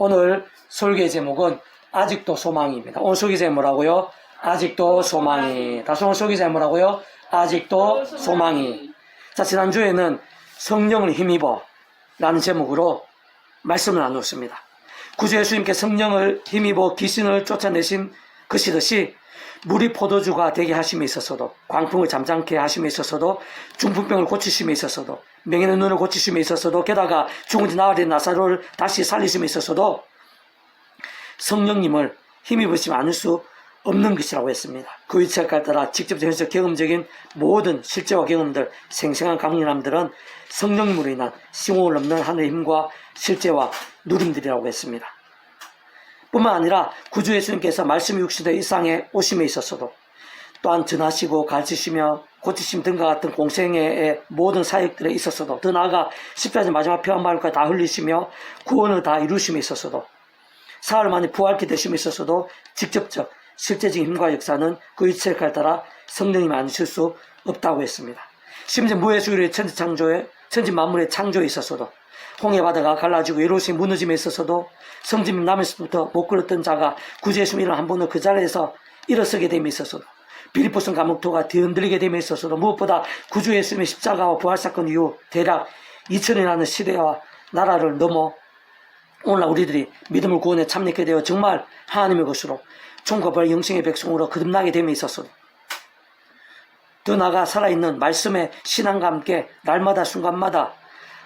오늘 설교의 제목은 아직도 소망입니다. 오늘 설교 제목 뭐라고요? 아직도 소망이. 다시 오늘 설교 제목 뭐라고요? 아직도 소망이. 자, 지난주에는 성령을 힘입어 라는 제목으로 말씀을 나누었습니다. 구주 예수님께 성령을 힘입어 귀신을 쫓아내신 것이듯이 물이 포도주가 되게 하심에 있어서도, 광풍을 잠잠케 하심에 있어서도, 중풍병을 고치심에 있어서도, 맹인의 눈을 고치심에 있어서도, 게다가 죽은 지 나흘 된 나사로를 다시 살리심에 있어서도 성령님을 힘입으시면 않을 수 없는 것이라고 했습니다. 그 위치에 따라 직접 현실 경험적인 모든 실제와 경험들, 생생한 강림들은 성령님으로 인한 싱호를 넘는 하늘의 힘과 실제와 누림들이라고 했습니다. 뿐만 아니라 구주 예수님께서 말씀이 육신의 일상에 오심에 있어서도, 또한 전하시고 가르치시며 고치심 등과 같은 공생애의 모든 사역들에 있어서도, 더 나아가 십자가의 마지막 피 한 방울까지 다 흘리시며 구원을 다 이루심에 있어서도, 사흘 만에 부활케 되심에 있어서도 직접적 실제적인 힘과 역사는 그 위치에 따라 성령님이 아니실 수 없다고 했습니다. 심지어 무에서유의 천지 만물의 창조에 있어서도, 홍해 바다가 갈라지고 예루살렘이 무너짐에 있어서도, 성지민 남에서부터 못 걸었던 자가 구주 예수님 이름 한 번을 그 자리에서 일어서게 됨에 있어서도, 빌립보성 감옥토가 뒤흔들리게 됨에 있어서도, 무엇보다 구주 예수님의 십자가와 부활사건 이후 대략 2000년이라는 시대와 나라를 넘어 오늘날 우리들이 믿음을 구원에 참여하게 되어 정말 하나님의 것으로 총과 벌 영생의 백성으로 거듭나게 됨에 있어서도, 더 나아가 살아있는 말씀의 신앙과 함께 날마다 순간마다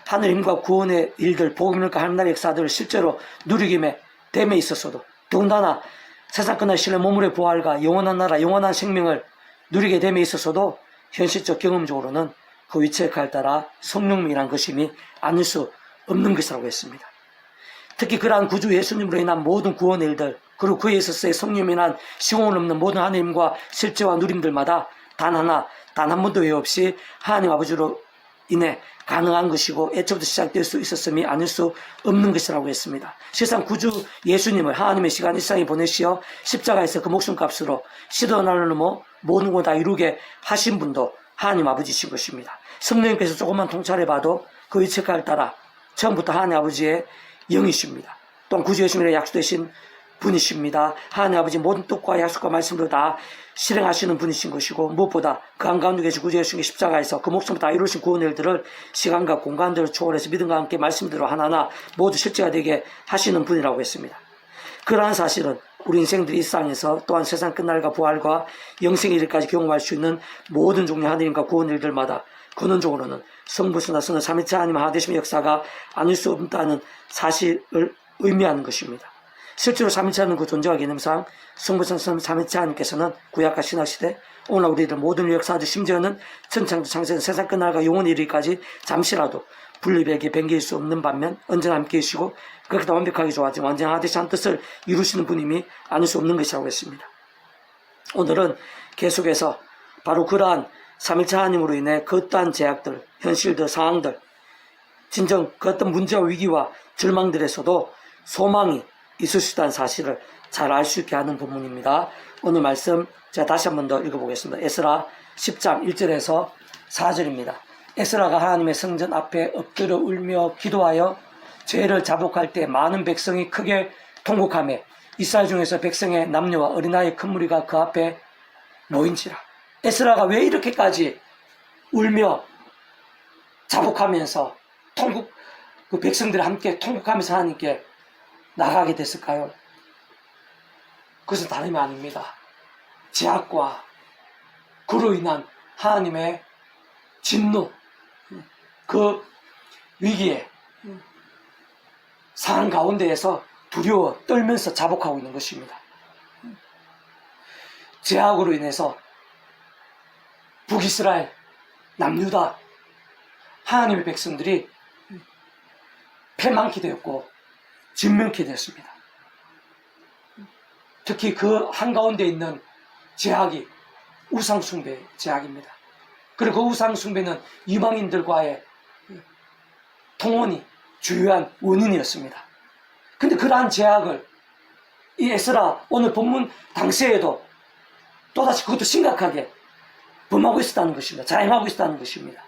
하늘의 힘과 구원의 일들, 복음일과 하나님의 역사들을 실제로 누리게 됨에 있어서도, 더군다나 세상 끝날 신의 몸물의 부활과 영원한 나라, 영원한 생명을 누리게 됨에 있어서도 현실적 경험적으로는 그 위치에 따라 성령님이란 것임이 아닐 수 없는 것이라고 했습니다. 특히 그러한 구주 예수님으로 인한 모든 구원의 일들, 그리고 그에 있어서의 성령님으로 인한 시공을 넘는 모든 하나님과 실제와 누림들마다 단 한 번도 외 없이 하나님 아버지로 인해 가능한 것이고 애초부터 시작될 수 있었음이 아닐 수 없는 것이라고 했습니다. 실상 구주 예수님을 하나님의 시간 일상에 보내시어 십자가에서 그 목숨값으로 시도 날로 넘어 모든 걸 다 이루게 하신 분도 하나님 아버지신 것입니다. 성령님께서 조금만 통찰해봐도 그 위치에 따라 처음부터 하나님 아버지의 영이십니다. 또한 구주 예수님의 약속되신 분이십니다. 하나님 아버지 모든 뜻과 약속과 말씀으로 다 실행하시는 분이신 것이고, 무엇보다 그 한가운데 계신 구주 예수님의 십자가에서 그 목숨을 다 이루신 구원의 일들을 시간과 공간들을 초월해서 믿음과 함께 말씀대로 하나하나 모두 실제가 되게 하시는 분이라고 했습니다. 그러한 사실은 우리 인생들이 일상에서 또한 세상 끝날과 부활과 영생의 일까지 경험할 수 있는 모든 종류의 하나님과 구원의 일들마다 근원적으로는 성부수나 성은 삼위체 하나님 하나 되심의 역사가 아닐 수 없다는 사실을 의미하는 것입니다. 실제로 삼위체하는 그 존재와 개념상 성부성 삼위체 하나님께서는 구약과 신약시대, 오늘 우리들 모든 역사들, 심지어는 천창조 창세는 세상 끝날과 영원히 이르기까지 잠시라도 분리되게 변개일 수 없는 반면 언제나 함께 계시고 그렇게 다 완벽하게 좋아지고 완전히 하나 되신 뜻을 이루시는 분임이 아닐 수 없는 것이라고 했습니다. 오늘은 계속해서 바로 그러한 삼위체 하나님으로 인해 그 어떠한 제약들, 현실들, 상황들, 진정 그 어떤 문제와 위기와 절망들에서도 소망이 있을 수 있다는 사실을 잘 알 수 있게 하는 부분입니다. 오늘 말씀 제가 다시 한 번 더 읽어보겠습니다. 에스라 10장 1절에서 4절입니다. 에스라가 하나님의 성전 앞에 엎드려 울며 기도하여 죄를 자복할 때 많은 백성이 크게 통곡하며 이스라엘 중에서 백성의 남녀와 어린아이 큰 무리가 그 앞에 모인지라. 에스라가 왜 이렇게까지 울며 자복하면서 그 백성들이 함께 통곡하면서 하나님께 나가게 됐을까요? 그것은 다름이 아닙니다. 제약과 그로 인한 하나님의 진노, 그 위기에 상황 가운데에서 두려워 떨면서 자복하고 있는 것입니다. 제약으로 인해서 북이스라엘, 남유다 하나님의 백성들이 패망케 되었고 진명케 되었습니다. 특히 그 한가운데 있는 제약이 우상숭배 제약입니다. 그리고 그 우상숭배는 이방인들과의 통혼이 주요한 원인이었습니다. 근데 그러한 제약을 이 에스라 오늘 본문 당시에도 또다시 그것도 심각하게 범하고 있었다는 것입니다. 자행하고 있었다는 것입니다.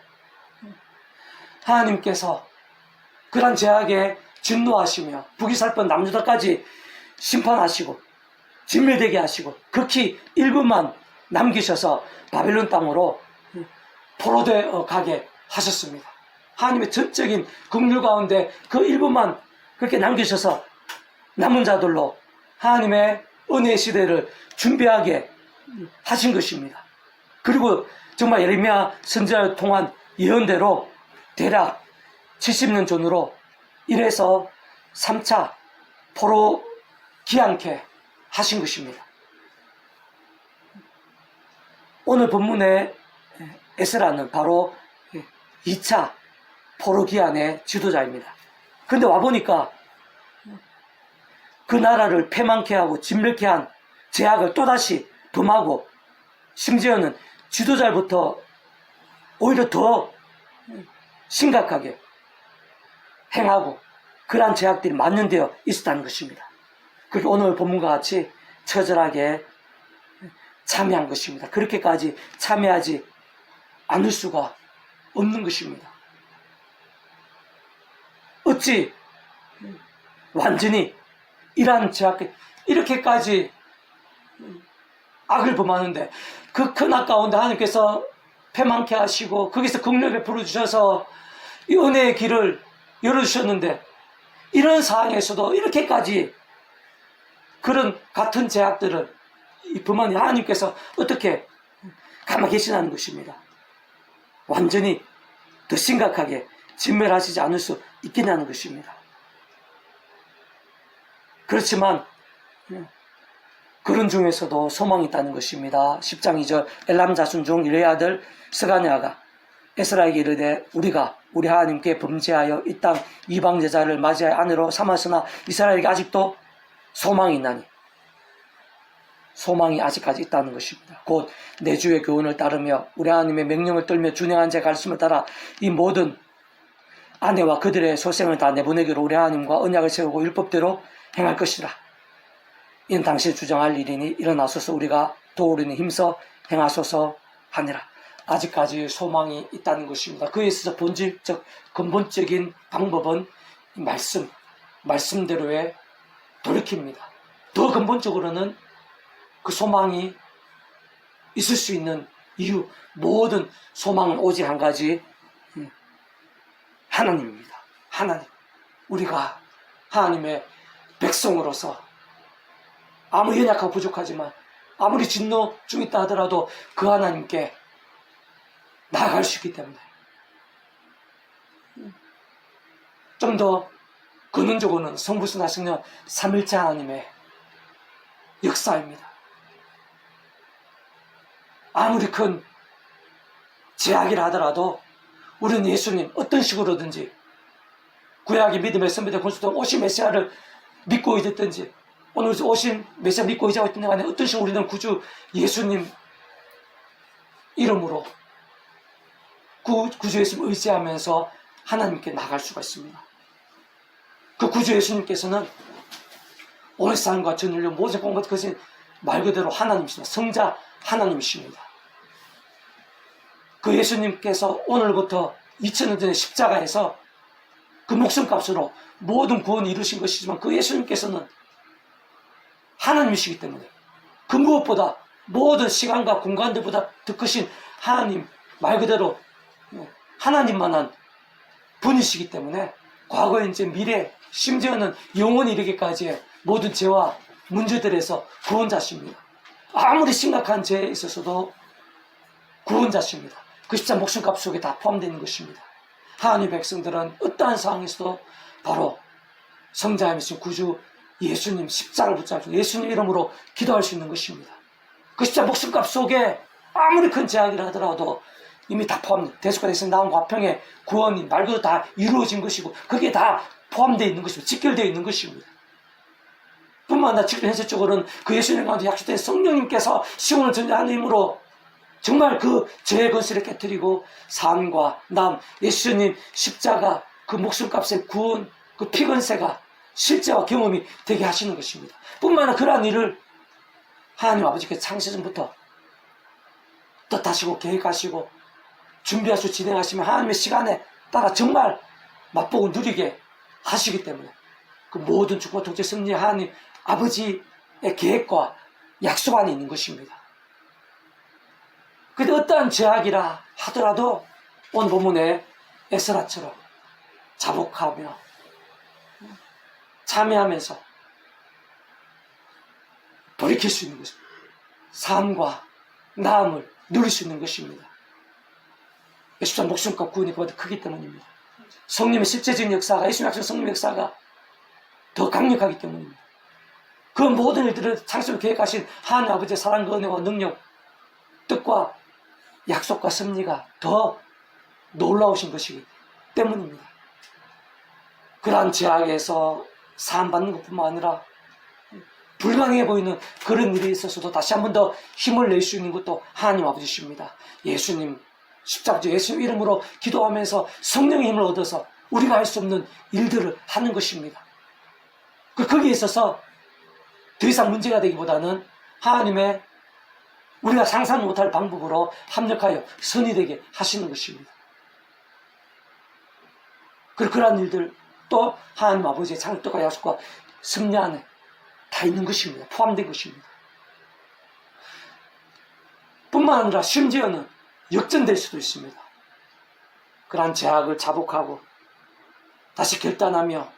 하나님께서 그러한 제약에 진노하시며 부귀살뻔 남유다까지 심판하시고 진멸되게 하시고 극히 일부만 남기셔서 바벨론 땅으로 포로되어 가게 하셨습니다. 하나님의 전적인 긍휼 가운데 그 일부만 그렇게 남기셔서 남은 자들로 하나님의 은혜의 시대를 준비하게 하신 것입니다. 그리고 정말 예레미야 선지자를 통한 예언대로 대략 70년 전으로 이래서 3차 포로 귀환케 하신 것입니다. 오늘 본문의 에스라는 바로 2차 포로 귀환의 지도자입니다. 근데 와보니까 그 나라를 패망케 하고 진멸케 한 죄악을 또다시 범하고 심지어는 지도자부터 오히려 더 심각하게 행하고 그러한 죄악들이 만연되어 있었다는 것입니다. 그리고 오늘 본문과 같이 처절하게 참여한 것입니다. 그렇게까지 참여하지 않을 수가 없는 것입니다. 어찌 완전히 이러한 죄악, 이렇게까지 악을 범하는데 그 큰 악 가운데 하나님께서 패망케 하시고 거기서 긍휼을 베풀어 주셔서 이 은혜의 길을 열어주셨는데 이런 상황에서도 이렇게까지 그런 같은 죄악들을 범하니 하나님께서 어떻게 가만히 계시냐는 것입니다. 완전히 더 심각하게 진멸하시지 않을 수 있겠냐는 것입니다. 그렇지만 그런 중에서도 소망이 있다는 것입니다. 10장 2절 엘람 자손 중 일레의 아들 스가냐가 에스라에게 이르되 우리가 우리 하나님께 범죄하여 이 땅 이방 제자를 맞이하여 아내로 삼았으나 이스라엘에게 아직도 소망이 있나니 소망이 아직까지 있다는 것입니다. 곧 내 주의 교훈을 따르며 우리 하나님의 명령을 떨며 준행한 제 가르침을 따라 이 모든 아내와 그들의 소생을 다 내보내기로 우리 하나님과 언약을 세우고 율법대로 행할 것이라. 이는 당신이 주장할 일이니 일어나소서 우리가 도우리니 힘써 행하소서 하니라. 아직까지 소망이 있다는 것입니다. 그에 있어서 본질적 근본적인 방법은 말씀대로의 돌이킵니다. 더 근본적으로는 그 소망이 있을 수 있는 이유, 모든 소망은 오직 한 가지, 하나님입니다. 하나님. 우리가 하나님의 백성으로서 아무리 연약하고 부족하지만 아무리 진노 중 있다 하더라도 그 하나님께 나아갈 수 있기 때문에 좀 더 근원적으로는 성부순 성령 삼일체 하나님의 역사입니다. 아무리 큰 제약이라 하더라도 우리는 예수님 어떤 식으로든지 구약의 믿음의 선배들 권수도 오신 메시아를 믿고 있든지 오늘 오신 메시아 믿고 의지하고 있던 간에 어떤 식으로 우리는 구주 예수님 이름으로 구주 예수님을 의지하면서 하나님께 나갈 수가 있습니다. 그 구주 예수님께서는 온 세상과 전 인류 모든 공간 것은 말 그대로 하나님이십니다. 성자 하나님이십니다. 그 예수님께서 오늘부터 2000년 전에 십자가에서 그 목숨값으로 모든 구원을 이루신 것이지만 그 예수님께서는 하나님이시기 때문에 그 무엇보다 모든 시간과 공간들보다 더 크신 하나님, 말 그대로 하나님만한 분이시기 때문에 과거, 현재, 미래, 심지어는 영원히 이르기까지의 모든 죄와 문제들에서 구원자십니다. 아무리 심각한 죄에 있어서도 구원자십니다. 그 십자가 목숨값 속에 다 포함되어 있는 것입니다. 하나님의 백성들은 어떠한 상황에서도 바로 성자이신 구주 예수님 십자가를 붙잡고 예수님 이름으로 기도할 수 있는 것입니다. 그 십자가 목숨값 속에 아무리 큰 제약이라 하더라도 이미 다 포함된 대속가에서 나온 화평의 구원이 말 그대로 다 이루어진 것이고 그게 다 포함되어 있는 것입니다. 직결되어 있는 것입니다. 뿐만 아니라 지금 현실적으로는 그 예수님 가운데 약속된 성령님께서 시온을 전제하는 힘으로 정말 그 죄의 건설을 깨뜨리고 산과 남, 예수님 십자가 그 목숨값의 구원, 그 피건세가 실제와 경험이 되게 하시는 것입니다. 뿐만 아니라 그러한 일을 하나님 아버지께서 창세전부터 뜻하시고 계획하시고 준비하시고 진행하시면 하나님의 시간에 따라 정말 맛보고 누리게 하시기 때문에 그 모든 주권 통치 승리 하나님 아버지의 계획과 약속 안에 있는 것입니다. 그런데 어떠한 제약이라 하더라도 오늘 본문에 에스라처럼 자복하며 참여하면서 돌이킬 수 있는 것입니다. 삶과 나음을 누릴 수 있는 것입니다. 예수님 목숨과 구원이 그보다 크기 때문입니다. 성령의 실제적인 역사가, 예수님 약속 성령의 역사가 더 강력하기 때문입니다. 그 모든 일들을 창세를 계획하신 하나님 아버지의 사랑과 은혜와 능력, 뜻과 약속과 섭리가 더 놀라우신 것이기 때문입니다. 그러한 제약에서 사함받는 것뿐만 아니라 불가능해 보이는 그런 일이 있어서도 다시 한 번 더 힘을 낼 수 있는 것도 하나님 아버지십니다. 예수님 십자가 예수 이름으로 기도하면서 성령의 힘을 얻어서 우리가 할 수 없는 일들을 하는 것입니다. 거기에 있어서 더 이상 문제가 되기보다는 하나님의 우리가 상상 못할 방법으로 합력하여 선이 되게 하시는 것입니다. 그러한 일들 또 하나님 아버지의 창조과 약속과 승리 안에 다 있는 것입니다. 포함된 것입니다. 뿐만 아니라 심지어는 역전될 수도 있습니다. 그러한 제약을 자복하고 다시 결단하며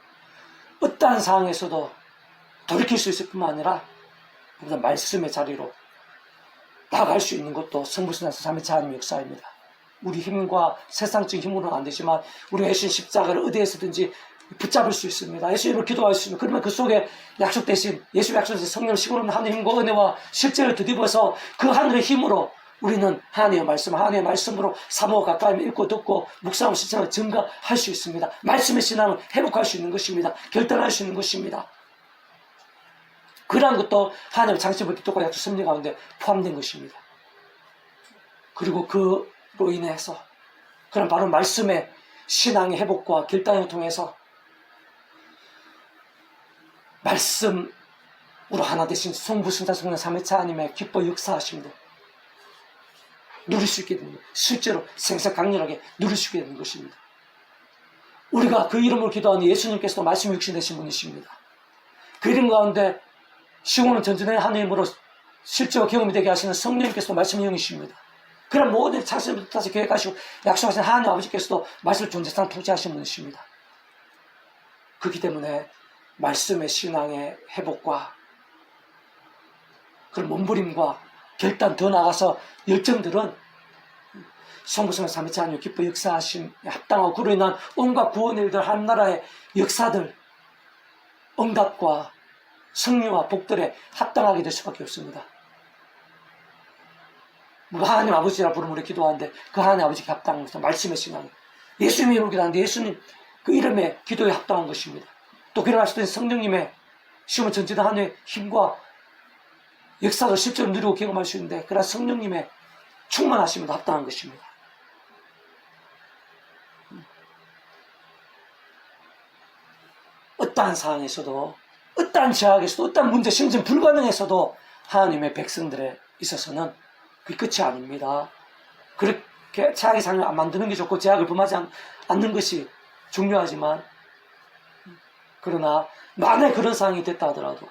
어떠한 상황에서도 돌이킬 수 있을 뿐만 아니라 말씀의 자리로 나아갈 수 있는 것도 성부신앙에서 삼위일체 하나님의 역사입니다. 우리 힘과 세상적인 힘으로는 안 되지만 우리가 예수님 십자가를 어디에서든지 붙잡을 수 있습니다. 예수님을 기도할 수 있습니다. 그러면 그 속에 약속되신 예수님 약속되신 성령 식으로 하나님의 힘과 은혜와 실제를 뒤집어서 그 하늘의 힘으로 우리는 하나님의 말씀, 하나님의 말씀으로 사모가 가까이 읽고 듣고 묵상하고 실천을 증가할 수 있습니다. 말씀의 신앙을 회복할 수 있는 것입니다. 결단할 수 있는 것입니다. 그러한 것도 하나님의 장치부 뜻과 약속 섭리 가운데 포함된 것입니다. 그리고 그로 인해서 그런 바로 말씀의 신앙의 회복과 결단을 통해서 말씀으로 하나 되신 성부, 성자, 성령, 삼위일체 하나님의 기뻐 역사하심도 누릴 수 있게 됩니다. 실제로 생사 강렬하게 누릴 수 있게 되는 것입니다. 우리가 그 이름으로 기도하는 예수님께서도 말씀 육신 되신 분이십니다. 그 이름 가운데 시공은 전전의 하나님으로 실제로 경험이 되게 하시는 성령님께서도 말씀의 영이십니다. 그런 모든 창세부터 다시 계획하시고 약속하신 하나님 아버지께서도 말씀을 존재상 통치하신 분이십니다. 그렇기 때문에 말씀의 신앙의 회복과 그런 몸부림과 결단 더 나아가서 열정들은 성부성의 삼위일체 하나님 기뻐 역사하심 합당하고 그로 인한 온갖 구원의 일들 한나라의 역사들 응답과 승리와 복들에 합당하게 될 수밖에 없습니다. 하나님 아버지라 부르면 우리 기도하는데 그 하나님 아버지께 합당한 것은 말씀의 신앙 예수님의 이름으로 기도하는데 예수님 그 이름에 기도에 합당한 것입니다. 또 그러하시던 성령님의 시험을 전지는 하나님의 힘과 역사를 실제로 누리고 경험할 수 있는데 그러한 성령님의 충만하심에도 합당한 것입니다. 어떠한 상황에서도 어떠한 제약에서도 어떠한 문제 심지어 불가능해서도 하나님의 백성들에 있어서는 그게 끝이 아닙니다. 그렇게 제약의 상황을 만드는 게 좋고 제약을 범하지 않는 것이 중요하지만 그러나 만약 그런 상황이 됐다 하더라도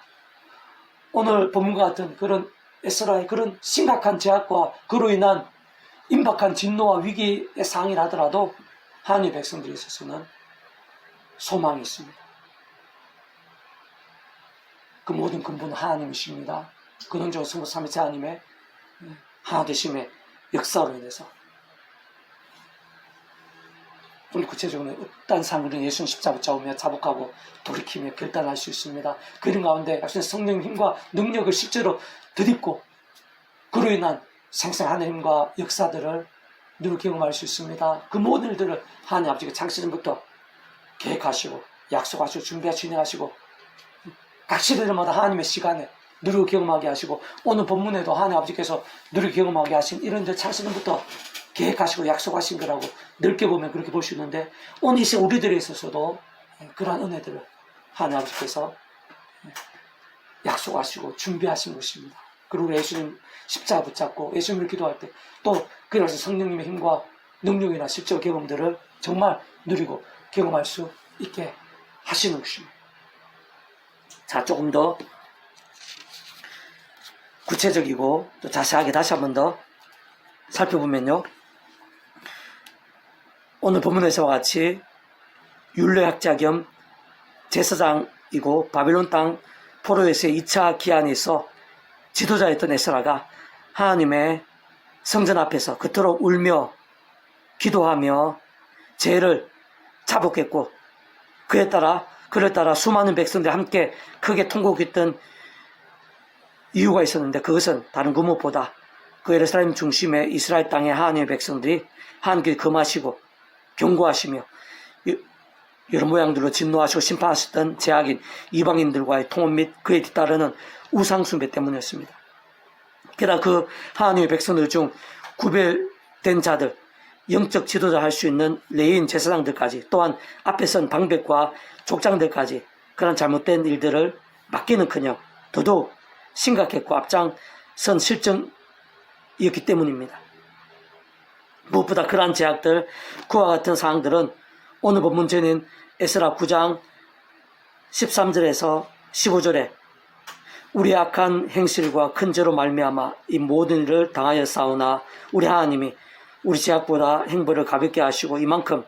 오늘 본문과 같은 그런 에스라의 그런 심각한 제약과 그로 인한 임박한 진노와 위기의 상황이라 하더라도 하나님의 백성들에 있어서는 소망이 있습니다. 그 모든 근본은 하나님이십니다. 근원적으로 성부 삼위일체 하나님의 하나되심의 역사로 인해서 좀 구체적으로 어떤 상황을 예수님 십자가 붙잡으며 자복하고 돌이키며 결단할 수 있습니다. 그런 가운데 약속의 성령 힘과 능력을 실제로 덧입고 그로 인한 생생 하나님과 역사들을 누리고 경험할 수 있습니다. 그 모든 일들을 하나님 아버지가 창세전부터 계획하시고 약속하시고 준비하시고 진행하시고 각 시대들마다 하나님의 시간에 누리고 경험하게 하시고 오늘 본문에도 하나님 아버지께서 누리고 경험하게 하신 이런 데 창세전부터 계획하시고 약속하신 거라고 넓게 보면 그렇게 볼 수 있는데 오늘 이 시간 우리들에 있어서도 그러한 은혜들을 하나님 아버지께서 약속하시고 준비하신 것입니다. 그리고 예수님 십자가 붙잡고 예수님을 기도할 때 또 그래서 성령님의 힘과 능력이나 실제 경험들을 정말 누리고 경험할 수 있게 하시는 것입니다. 자, 조금 더 구체적이고 또 자세하게 다시 한번 더 살펴보면요. 오늘 본문에서와 같이 율례학자 겸 제사장이고 바빌론 땅 포로에서의 2차 기한에 있어 지도자였던 에스라가 하나님의 성전 앞에서 그토록 울며 기도하며 죄를 자복했고 그를 따라 수많은 백성들이 함께 크게 통곡했던 이유가 있었는데, 그것은 다른 그 무엇보다 그 예루살렘 중심의 이스라엘 땅의 하나님의 백성들이 하나님께 금하시고 경고하시며 여러 모양들로 진노하시고 심판하셨던 제약인 이방인들과의 통혼 및 그에 뒤따르는 우상숭배 때문이었습니다. 게다가 그 하나님의 백성들 중 구별된 자들, 영적 지도자 할 수 있는 레위인 제사장들까지, 또한 앞에 선 방백과 족장들까지 그런 잘못된 일들을 맡기는커녕 더더욱 심각했고 앞장선 실정이었기 때문입니다. 무엇보다 그러한 제약들, 그와 같은 사항들은 오늘 본문 전인 에스라 9장 13절에서 15절에 우리 악한 행실과 큰 죄로 말미암아 이 모든 일을 당하여 싸우나 우리 하나님이 우리 제약보다 행보를 가볍게 하시고 이만큼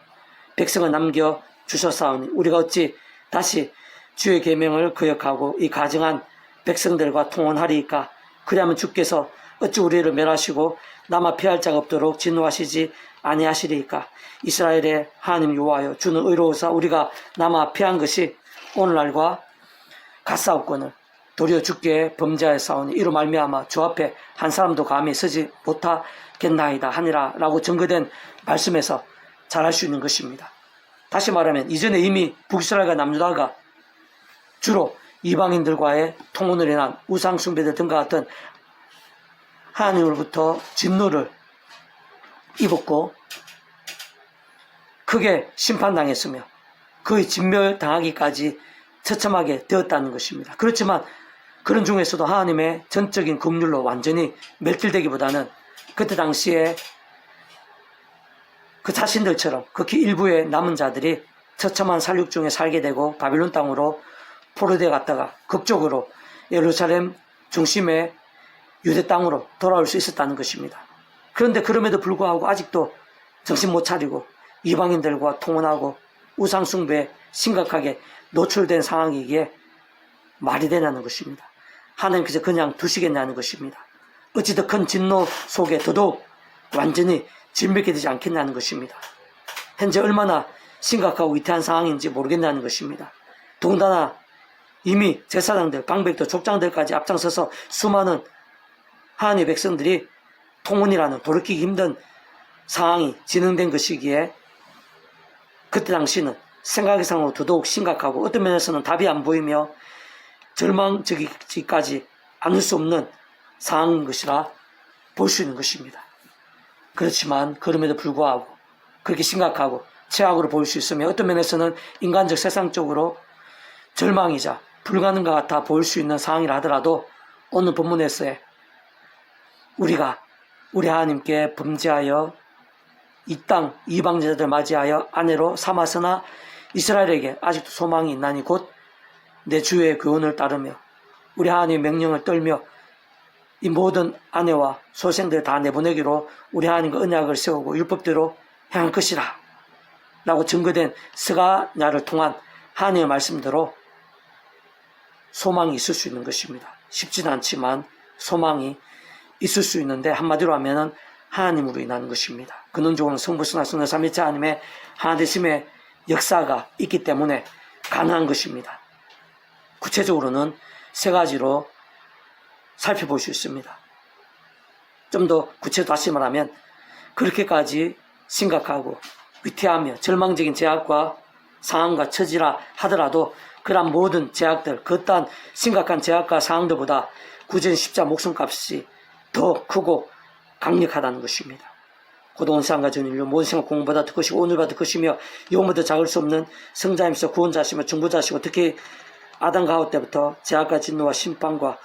백성을 남겨 주셨사오니 우리가 어찌 다시 주의 계명을 거역하고 이 가증한 백성들과 통혼하리이까. 그리하면 주께서 어찌 우리를 멸하시고 남아 피할 자가 없도록 진노하시지 아니하시리이까. 이스라엘의 하나님 여호와여, 주는 의로우사 우리가 남아 피한 것이 오늘날과 같사옵거늘 도리어 주께 범죄하였사오니 이로 말미암아 주 앞에 한 사람도 감히 서지 못하겠나이다 하니라 라고 증거된 말씀에서 잘 알 수 있는 것입니다. 다시 말하면 이전에 이미 북이스라엘과 남유다가 주로 이방인들과의 통혼으로 인한 우상숭배들 등과 같은 하나님으로부터 진노를 입었고 크게 심판당했으며 거의 진멸당하기까지 처참하게 되었다는 것입니다. 그렇지만 그런 중에서도 하나님의 전적인 긍휼로 완전히 멸절되기보다는 그때 당시에 그 자신들처럼 극히 일부의 남은 자들이 처참한 살육 중에 살게 되고 바빌론 땅으로 포로되어 갔다가 극적으로 예루살렘 중심의 유대 땅으로 돌아올 수 있었다는 것입니다. 그런데 그럼에도 불구하고 아직도 정신 못 차리고 이방인들과 통혼하고 우상숭배에 심각하게 노출된 상황이기에 말이 되냐는 것입니다. 하나님께서 그냥 두시겠냐는 것입니다. 어찌 더 큰 진노 속에 더더욱 완전히 진멸게 되지 않겠냐는 것입니다. 현재 얼마나 심각하고 위태한 상황인지 모르겠냐는 것입니다. 더군다나 이미 제사장들, 방백들, 족장들까지 앞장서서 수많은 하나님의 백성들이 통혼이라는 돌이키기 힘든 상황이 진행된 것이기에 그때 당시는 생각상으로 더더욱 심각하고 어떤 면에서는 답이 안 보이며 절망적이기까지 않을 수 없는 상황인 것이라 볼 수 있는 것입니다. 그렇지만 그럼에도 불구하고 그렇게 심각하고 최악으로 보일 수 있으며 어떤 면에서는 인간적 세상적으로 절망이자 불가능과 같아 보일 수 있는 상황이라 하더라도 오늘 본문에서의 우리가 우리 하나님께 범죄하여 이 땅 이방자들 맞이하여 아내로 삼았으나 이스라엘에게 아직도 소망이 있나니 곧 내 주의 교훈을 따르며 우리 하나님의 명령을 떨며 이 모든 아내와 소생들 다 내보내기로 우리 하나님과 언약을 세우고 율법대로 행할 것이라 라고 증거된 스가랴를 통한 하나님의 말씀대로 소망이 있을 수 있는 것입니다. 쉽지는 않지만 소망이 있을 수 있는데 한마디로 하면은 하나님으로 인한 것입니다. 근원적으로는 성부, 성자, 성령 삼위일체 하나님의 하나되심의 역사가 있기 때문에 가능한 것입니다. 구체적으로는 세 가지로 살펴볼 수 있습니다. 좀 더 구체적으로 다시 말하면 그렇게까지 심각하고 위태하며 절망적인 제약과 상황과 처지라 하더라도 그러한 모든 제약들, 그딴 심각한 제약과 상황들보다 구전 십자 목숨값이 더 크고 강력하다는 것입니다. 고동원 세상과 전 인류 모든 생각 공보다 더 크시고 오늘보다 더 크시며 영원보다 작을 수 없는 성자이면서 구원자시며 중보자시고 특히 아담과 하와 때부터 제약과 진노와 심판과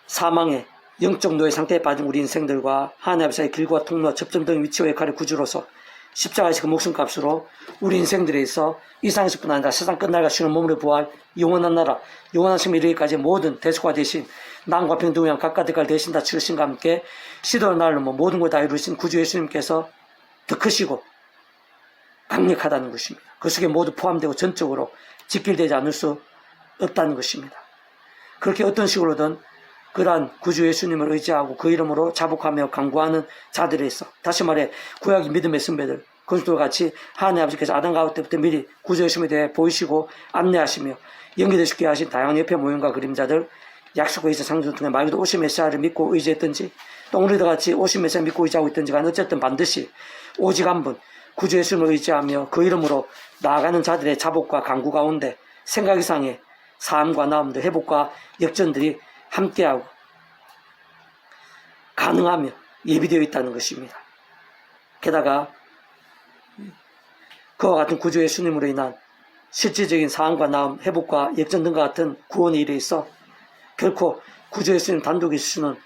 사망의 영적 노예 상태에 빠진 우리 인생들과 하나님 앞에서의 길과 통로, 접점 등 위치와 역할의 구주로서 십자가에서 그 목숨값으로 우리 인생들에 있어 이 세상에서뿐 아니라 세상 끝날과 주는 몸으로 부활 영원한 나라 영원한 생명 이르기까지 모든 대속화 대신 난과 병도 위한 각각 대가를 대신 다 치르신과 함께 시도의 날로 모든 걸 다 이루신 구주 예수님께서 더 크시고 강력하다는 것입니다. 그 속에 모두 포함되고 전적으로 직결되지 않을 수 없다는 것입니다. 그렇게 어떤 식으로든 그러한 구주 예수님을 의지하고 그 이름으로 자복하며 강구하는 자들에 있어 다시 말해 구약의 믿음의 선배들 그들과 같이 하나님 아버지께서 아담 가우 때부터 미리 구주 예수님에 대해 보이시고 안내하시며 연결되시게 하신 다양한 옆에 모형과 그림자들 약속과 이제 상징을 통해 말 그대로 오신 메시아를 믿고 의지했든지 또 오늘도 같이 오신 메시아 믿고 의지하고 있든지 간 어쨌든 반드시 오직 한 분 구주 예수님을 의지하며 그 이름으로 나아가는 자들의 자복과 강구 가운데 생각 이상의 삶과 마음들 회복과 역전들이 함께하고 가능하며 예비되어 있다는 것입니다. 게다가 그와 같은 구주 예수님으로 인한 실질적인 상황과 마음 회복과 역전 등과 같은 구원의 일에 있어 결코 구주 예수님 단독의 수는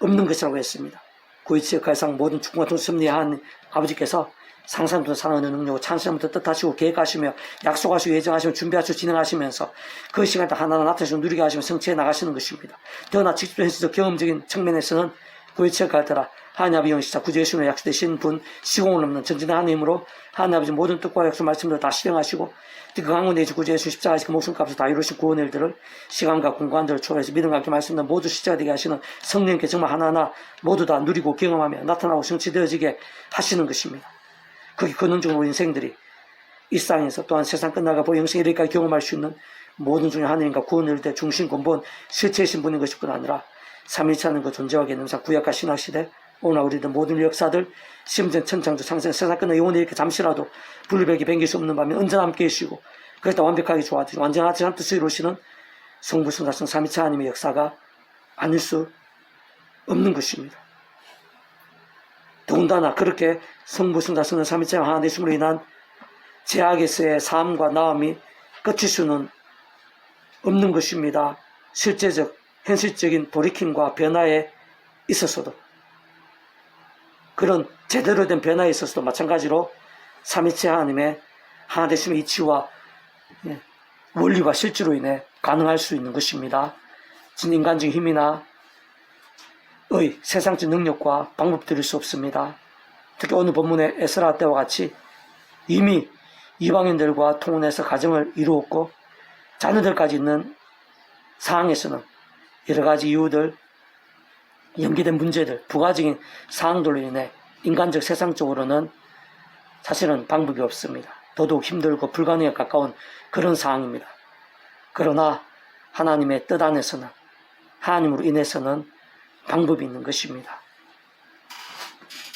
없는 것이라고 했습니다. 구이치 역할상 모든 축복과 승리한 아버지께서 상상도 사랑하는 능력을 찬스부터 뜻하시고 계획하시며 약속하시고 예정하시며 준비하시고 진행하시면서 그 시간에 하나하나 나타내시고 누리게 하시며 성취해 나가시는 것입니다. 더나 직접 현실적 경험적인 측면에서는 구이치 역할을 따라 하나님 아버지 영시자 구주 예수님의 약속되신 분 시공을 넘는 전진한 하나님으로 하나님 아버지 모든 뜻과 약속 말씀들을 다 실행하시고 그 강원 내주 구주 예수 십자가에서 그 목숨값을 다 이루신 구원의 일들을 시간과 공간들을 초월해서 믿음과 함께 말씀을 모두 실제가 되게 하시는 성령님께 정말 하나하나 모두 다 누리고 경험하며 나타나고 성취되어지게 하시는 것입니다. 그게 근원적으로 인생들이 이 땅에서 또한 세상 끝나가 보여 영생에 이르기까지 경험할 수 있는 모든 중에 하나님과 구원을 이룰 때 중심 근본 실체이신 분인 것일 뿐 아니라 삼위일체 하는 그 존재와 개념상 구약과 신학시대 오늘 우리들 모든 역사들 심전 천창조 창세 세상 끝나 영원히 이렇게 잠시라도 분리백이 변길 수 없는 밤에 언제나 함께 계시고 그랬다 완벽하게 좋아지고 완전하지 않은 뜻을 이루시는 성부성자성 삼위일체 하나님의 역사가 아닐 수 없는 것입니다. 더군다나 그렇게 성부성자성은 삼위일체 하나 되심으로 인한 제약에서의 삶과 나음이 끝일 수는 없는 것입니다. 실제적 현실적인 돌이킴과 변화에 있어서도 그런 제대로 된 변화에 있어서도 마찬가지로 삼위일체 하나님의 하나 되심의 이치와 원리와 실제로 인해 가능할 수 있는 것입니다. 인간적인 힘이나 세상적 능력과 방법들일 수 없습니다. 특히 오늘 본문의 에스라 때와 같이 이미 이방인들과 통혼해서 가정을 이루었고 자녀들까지 있는 상황에서는 여러 가지 이유들, 연기된 문제들, 부가적인 상황들로 인해 인간적 세상적으로는 사실은 방법이 없습니다. 더더욱 힘들고 불가능에 가까운 그런 상황입니다. 그러나 하나님의 뜻 안에서는 하나님으로 인해서는 방법이 있는 것입니다.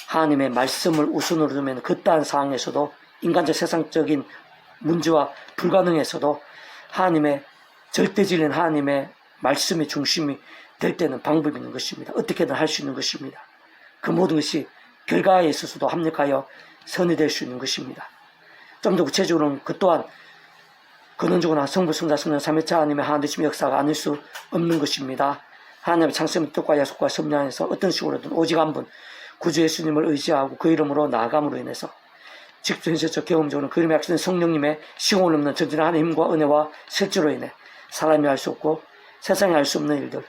하나님의 말씀을 우선으로 두면 그떠한 상황에서도 인간적 세상적인 문제와 불가능에서도 하나님의 절대적인 하나님의 말씀의 중심이 될 때는 방법이 있는 것입니다. 어떻게든 할 수 있는 것입니다. 그 모든 것이 결과에 있어서도 합력하여 선이 될 수 있는 것입니다. 좀 더 구체적으로는 그 또한 근원적으로 성부, 성자, 성령, 삼위일체 하나님의 하나 되심의 역사가 아닐 수 없는 것입니다. 하나님의 창세의 뜻과 약속과 섭리 안에서 어떤 식으로든 오직 한 분 구주 예수님을 의지하고 그 이름으로 나아감으로 인해서 직접 현실적 경험적으로 그 이름에 약속된 성령님의 시공을 넘는 전진한 하나님의 힘과 은혜와 실제로 인해 사람이 할 수 없고 세상이 할 수 없는 일들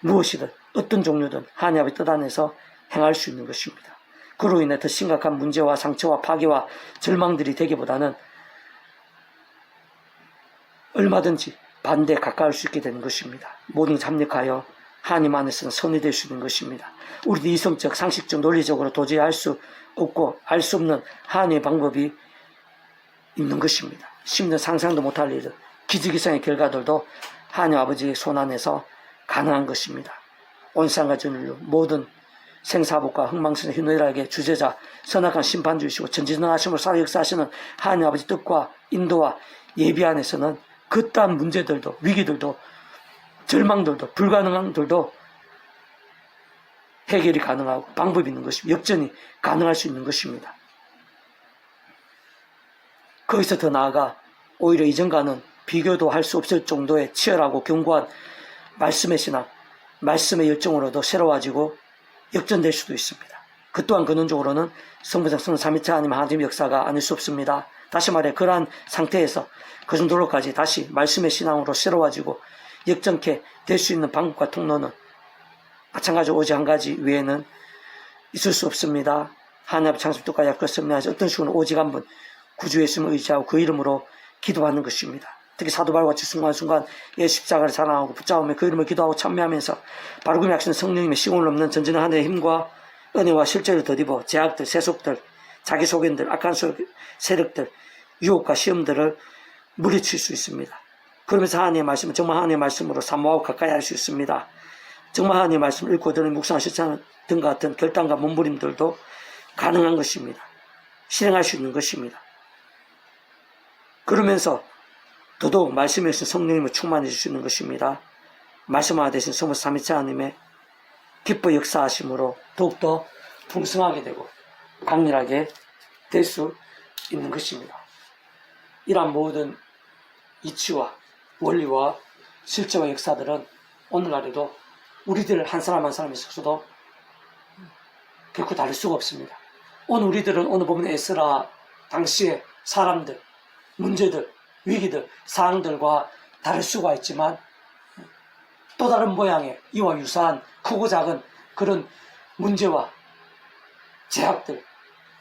무엇이든 어떤 종류든 하나님의 뜻 안에서 행할 수 있는 것입니다. 그로 인해 더 심각한 문제와 상처와 파괴와 절망들이 되기보다는 얼마든지 반대에 가까울 수 있게 되는 것입니다. 모든 합력하여 하나님 안에서는 선이 될 수 있는 것입니다. 우리도 이성적, 상식적, 논리적으로 도저히 할 수 없고 알 수 없는 하나님의 방법이 있는 것입니다. 심지어 상상도 못할 일들, 기적 이상의 결과들도 하나님 아버지의 손 안에서 가능한 것입니다. 온 세상과 전 인류 모든 생사복과 흥망성쇠 희노애락의 주제자 선악한 심판주이시고 전지전능하심으로 살아 역사하시는 하나님 아버지 뜻과 인도와 예비 안에서는 그딴 문제들도 위기들도 절망들도 불가능함들도 해결이 가능하고 방법이 있는 것입니다. 역전이 가능할 수 있는 것입니다. 거기서 더 나아가 오히려 이전과는 비교도 할 수 없을 정도의 치열하고 견고한 말씀의 신앙, 말씀의 열정으로도 새로워지고 역전될 수도 있습니다. 그 또한 근원적으로는 성부적 성령 삼위체 아니면 하나님의 역사가 아닐 수 없습니다. 다시 말해 그러한 상태에서 그 정도로까지 다시 말씀의 신앙으로 새로워지고 역전케 될 수 있는 방법과 통로는 마찬가지로 오직 한 가지 외에는 있을 수 없습니다. 하나님 창세 뜻과 약속 섭리하시 어떤 식으로 오직 한 분 구주 예수님을 의지하고 그 이름으로 기도하는 것입니다. 특히 사도 바울과 같이 순간순간 예수 십자가를 사랑하고 붙잡으며 그 이름을 기도하고 참여하면서 바로 그 약신 성령님의 시공을 넘는 전진한 하늘의 힘과 은혜와 실제를 덧입어 제약들, 세속들, 자기 소견들, 악한 세력들, 유혹과 시험들을 물리칠 수 있습니다. 그러면서 하나님의 말씀은 정말 하나님의 말씀으로 사모하고 가까이 할 수 있습니다. 정말 하나님의 말씀을 읽고 들은 묵상을 실천하는 등과 같은 결단과 몸부림들도 가능한 것입니다. 실행할 수 있는 것입니다. 그러면서 더더욱 말씀에서 성령님을 충만해 줄 수 있는 것입니다. 말씀하나 되신 성부 삼위체 하나님의 기뻐 역사하심으로 더욱더 풍성하게 되고 강렬하게 될 수 있는 것입니다. 이러한 모든 이치와 원리와 실제와 역사들은 오늘날에도 우리들 한 사람 한 사람에 있어서도 결코 다를 수가 없습니다. 오늘 우리들은 오늘 보면 에스라 당시의 사람들, 문제들, 위기들, 상황들과 다를 수가 있지만 또 다른 모양의 이와 유사한 크고 작은 그런 문제와 제약들,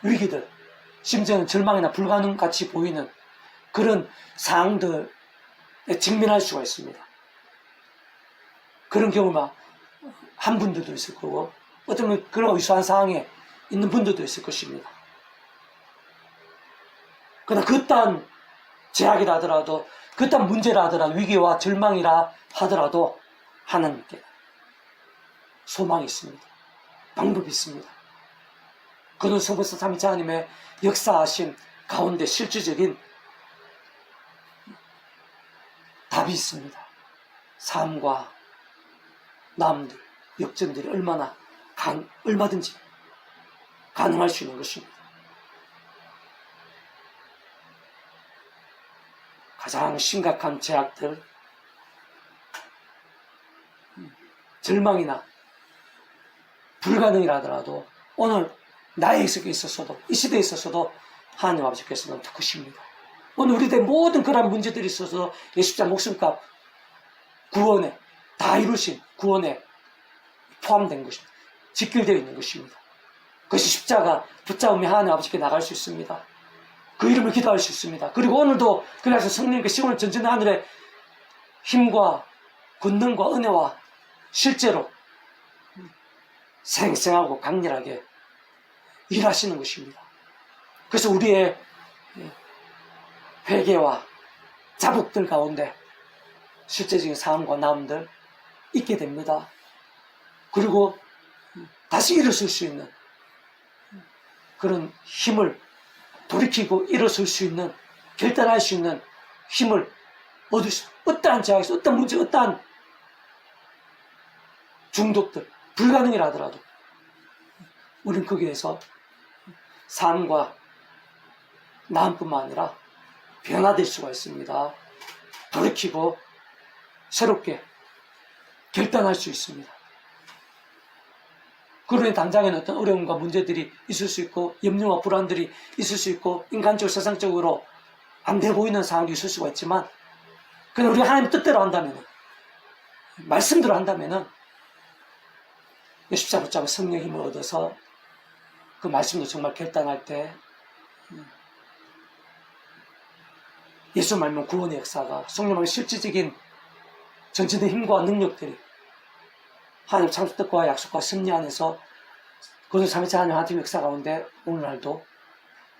위기들, 심지어는 절망이나 불가능같이 보이는 그런 상황들에 직면할 수가 있습니다. 그런 경우가 한 분들도 있을 거고 어떤 그런 유사한 상황에 있는 분들도 있을 것입니다. 그러나 그딴 제약이라 하더라도 그딴 문제라 하더라도 위기와 절망이라 하더라도 하나님께 소망이 있습니다. 방법이 있습니다. 그는 성부 삼위체 하나님의 역사하심 가운데 실질적인 답이 있습니다. 삶과 남들, 역전들이 얼마든지 가능할 수 있는 것입니다. 가장 심각한 제약들, 절망이나 불가능이라 하더라도 오늘 나의 속에 있어서도 이 시대에 있어서도 하나님 아버지께서는 더 크십니다. 오늘 우리들의 모든 그런 문제들이 있어서 예수자 목숨값 구원에 다 이루신 구원에 포함된 것입니다. 직결되어 있는 것입니다. 그것이 십자가 붙잡으며 하나님 아버지께 나갈 수 있습니다. 그 이름을 기도할 수 있습니다. 그리고 오늘도 그래서 성령님께 시온을 전진한 하늘의 힘과 권능과 은혜와 실제로 생생하고 강렬하게 일하시는 것입니다. 그래서 우리의 회개와 자복들 가운데 실제적인 상황과 나음들 있게 됩니다. 그리고 다시 일어설 수 있는 그런 힘을 돌이키고 일어설 수 있는 결단할 수 있는 힘을 얻을 수 어떠한 제약에서 어떤 문제 어떠한 중독들 불가능이라 하더라도 우린 거기에서 삶과 나음뿐만 아니라 변화될 수가 있습니다. 돌이키고 새롭게 결단할 수 있습니다. 그러니 당장에는 어떤 어려움과 문제들이 있을 수 있고 염려와 불안들이 있을 수 있고 인간적으로 세상적으로 안 돼 보이는 상황이 있을 수가 있지만 그냥 우리가 하나님 뜻대로 한다면 말씀대로 한다면 십자가 붙잡고 성령의 힘을 얻어서 그 말씀도 정말 결단할 때 예수 말면 구원의 역사가 성령의 실질적인 전진의 힘과 능력들이 하나님 창조 뜻과 약속과 승리 안에서 그것을 삼위체 하나님 하나님의 역사 가운데 오늘날도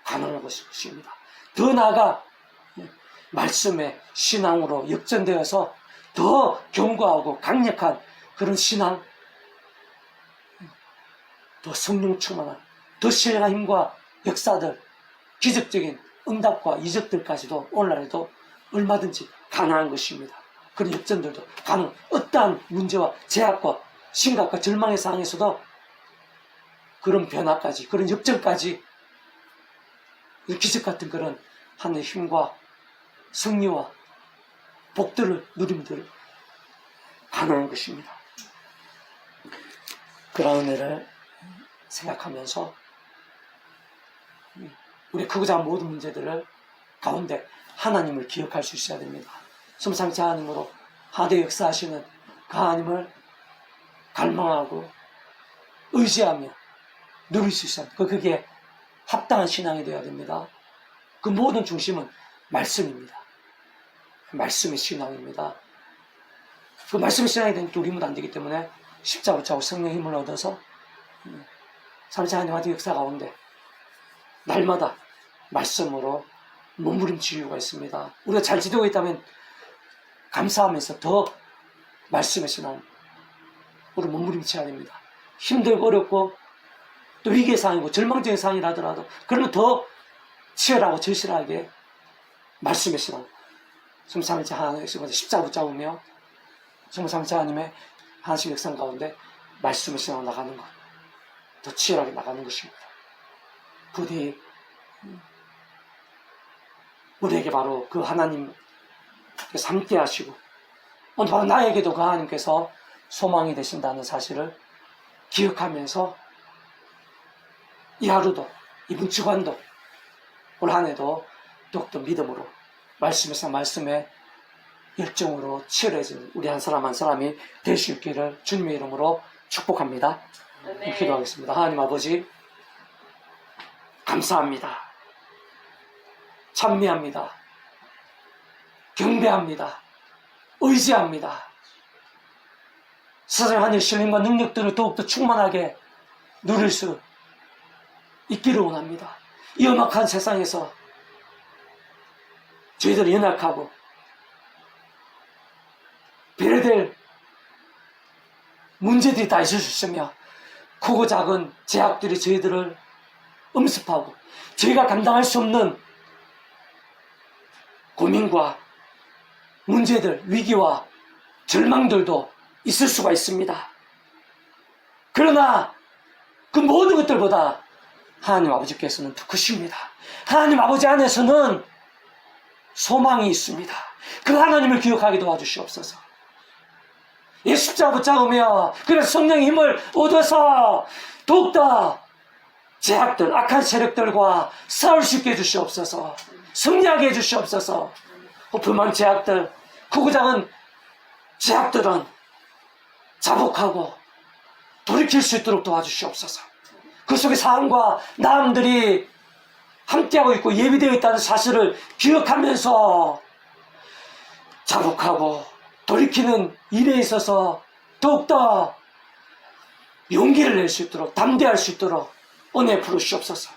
가능한 것입니다. 더 나아가 말씀의 신앙으로 역전되어서 더 견고하고 강력한 그런 신앙, 더 성령 충만한 더 신령한 힘과 역사들, 기적적인 응답과 이적들까지도 오늘날에도 얼마든지 가능한 것입니다. 그런 역전들도 가능. 어떠한 문제와 제약과 심각과 절망의 상황에서도 그런 변화까지, 그런 역전까지 기적 같은 그런 하늘의 힘과 승리와 복들을 누림들 가능한 것입니다. 그런 은혜를 생각하면서 우리 크고자 한 모든 문제들을 가운데 하나님을 기억할 수 있어야 됩니다. 숨상치 하나님으로 하대 역사하시는 그 하나님을 갈망하고 의지하며 누릴 수 있어야 됩니다. 그게 합당한 신앙이 되어야 됩니다. 그 모든 중심은 말씀입니다. 말씀의 신앙입니다. 그 말씀의 신앙이 되는 우리는 안 되기 때문에 십자가 붙잡고 성령의 힘을 얻어서 삼시 하나님의 역사 가운데 날마다 말씀으로 몸부림칠 이유가 있습니다. 우리가 잘 지도고 있다면 감사하면서 더 말씀의 신앙으로 몸부림쳐야 됩니다. 힘들고 어렵고 또 위기의 상황이고 절망적인 상황이라 하더라도 그러면 더 치열하고 절실하게 말씀의 신앙 성삼일째 하나님의 십자가 붙잡으며 성삼일째 하나님의 하나씩 역사 가운데 말씀의 신앙으로 나가는 것 더 치열하게 나가는 것입니다. 부디 우리에게 바로 그 하나님께서 함께 하시고 오늘 바로 나에게도 그 하나님께서 소망이 되신다는 사실을 기억하면서 이 하루도 이번 주간도 올 한 해도 더욱더 믿음으로 말씀의 열정으로 치열해진 우리 한 사람 한 사람이 될 수 있기를 주님의 이름으로 축복합니다. 네. 기도하겠습니다. 하나님 아버지 감사합니다. 찬미합니다. 경배합니다. 의지합니다. 세상의 하늘의 신령과 능력들을 더욱더 충만하게 누릴 수 있기를 원합니다. 이 험악한 세상에서 저희들이 연약하고 배려될 문제들이 다 있을 수 있으며 크고 작은 제약들이 저희들을 엄습하고 저희가 감당할 수 없는 고민과 문제들, 위기와 절망들도 있을 수가 있습니다. 그러나 그 모든 것들보다 하나님 아버지께서는 더 크십니다. 하나님 아버지 안에서는 소망이 있습니다. 그 하나님을 기억하게 도와주시옵소서. 이 십자가 붙잡으며 그래서 성령의 힘을 얻어서 더욱더 제약들, 악한 세력들과 싸울 수 있게 해주시옵소서. 승리하게 해주시옵소서. 불만 제약들, 크고 작은 제약들은 자복하고 돌이킬 수 있도록 도와주시옵소서. 그 속에 사람과 남들이 함께하고 있고 예비되어 있다는 사실을 기억하면서 자복하고 돌이키는 일에 있어서 더욱더 용기를 낼 수 있도록 담대할 수 있도록 은혜 부르시옵소서.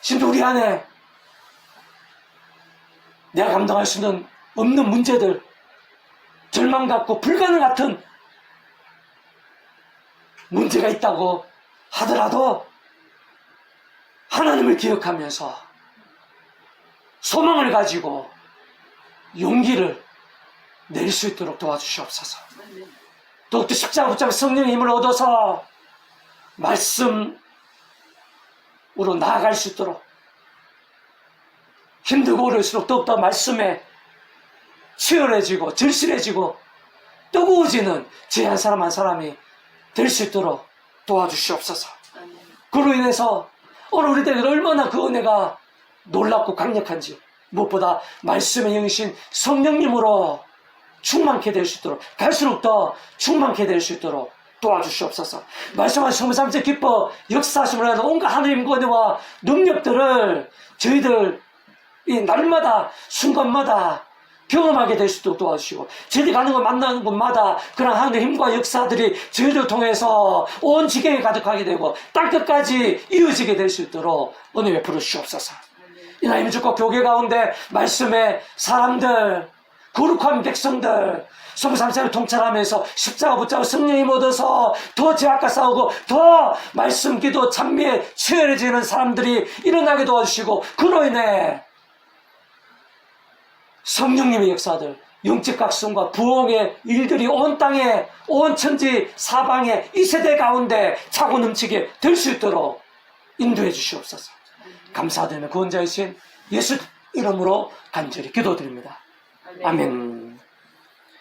심지어 우리 안에 내가 감당할 수 없는 문제들, 절망 같고 불가능 같은 문제가 있다고 하더라도 하나님을 기억하면서 소망을 가지고 용기를 낼 수 있도록 도와주시옵소서. 더욱더 십자가 붙잡아 성령의 힘을 얻어서 말씀으로 나아갈 수 있도록 힘들고 어려울수록 더욱더 말씀에 치열해지고 절실해지고 뜨거워지는 제 한 사람 한 사람이 될 수 있도록 도와주시옵소서. 그로 인해서 오늘 우리들에게 얼마나 그 은혜가 놀랍고 강력한지 무엇보다 말씀의 영이신 성령님으로 충만케 될 수 있도록 갈수록 더 충만케 될 수 있도록 도와주시옵소서. 말씀하신 성삼체 기뻐 역사하심을 하는 온갖 하나님의 은혜와 능력들을 저희들 이 날마다 순간마다 경험하게 될 수 있도록 도와주시고 저희들이 가는 곳 만나는 곳마다 그런 하나님의 힘과 역사들이 저희들을 통해서 온 지경에 가득하게 되고 땅끝까지 이어지게 될 수 있도록 은혜 베풀어 주시옵소서. 이 하나님의 주권 교회 가운데 말씀의 사람들 거룩한 백성들 성삼세를 통찰하면서 십자가 붙잡고 성령의 힘 얻어서 더 제약과 싸우고 더 말씀 기도 찬미에 치열해지는 사람들이 일어나게 도와주시고 그로 인해 성령님의 역사들 영적 각성과 부흥의 일들이 온 땅에 온 천지 사방에 이 세대 가운데 차고 넘치게 될 수 있도록 인도해 주시옵소서. 감사드리며 구원자이신 예수 이름으로 간절히 기도드립니다. 아멘.